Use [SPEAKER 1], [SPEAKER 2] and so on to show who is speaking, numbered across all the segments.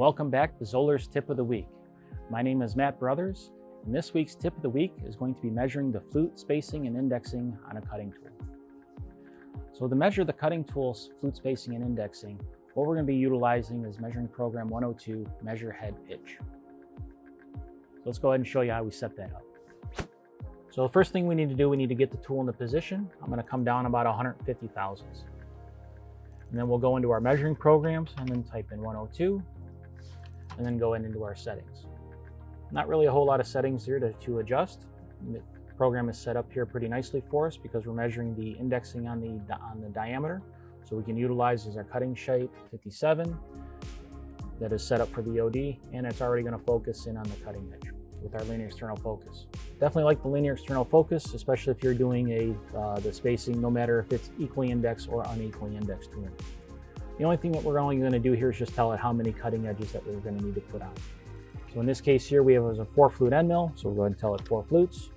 [SPEAKER 1] welcome back to Zoller's Tip of the Week. My name is Matt Brothers, and this week's Tip of the Week is going to be measuring the flute spacing and indexing on a cutting tool. So to measure the cutting tool's flute spacing and indexing, what we're going to be utilizing is measuring program 102, Measure Head Pitch. So let's go ahead and show you how we set that up. So the first thing we need to do, we need to get the tool into position. I'm going to come down about 150 thousandths. And then we'll go into our measuring programs and then type in 102 and then go into our settings. Not really a whole lot of settings here to adjust. The program is set up here pretty nicely for us because we're measuring the indexing on the diameter. So we can utilize as our cutting shape 57 that is set up for the OD, and it's already going to focus in on the cutting edge with our linear external focus. Definitely like the linear external focus, especially if you're doing the spacing, no matter if it's equally indexed or unequally indexed tool. The only thing that we're only going to do here is just tell it how many cutting edges that we're going to need to put on. So in this case here, we have a 4 flute end mill, so we'll go ahead and tell it 4 flutes.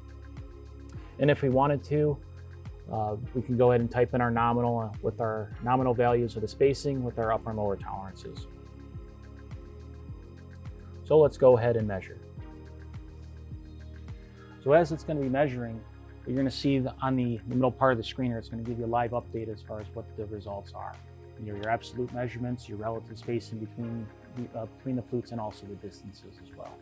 [SPEAKER 1] And if we wanted to, we can go ahead and type in our nominal with our nominal values of the spacing with our upper and lower tolerances. So let's go ahead and measure. So as it's going to be measuring, you're going to see on the middle part of the screen here, it's going to give you a live update as far as what the results are. Your absolute measurements, your relative spacing between the flutes, and also the distances as well.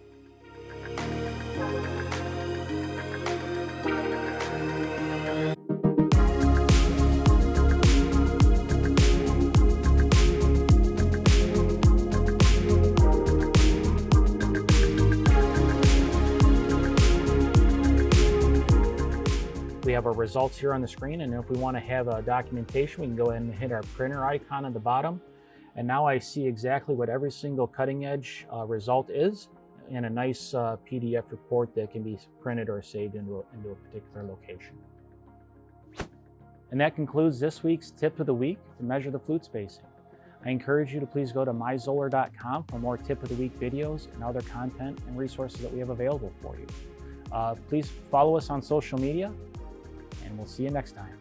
[SPEAKER 1] We have our results here on the screen, and if we want to have a documentation, we can go ahead and hit our printer icon at the bottom. And now I see exactly what every single cutting edge result is in a nice PDF report that can be printed or saved into a particular location. And that concludes this week's Tip of the Week to measure the flute spacing. I encourage you to please go to myzoller.com for more Tip of the Week videos and other content and resources that we have available for you. Please follow us on social media, and we'll see you next time.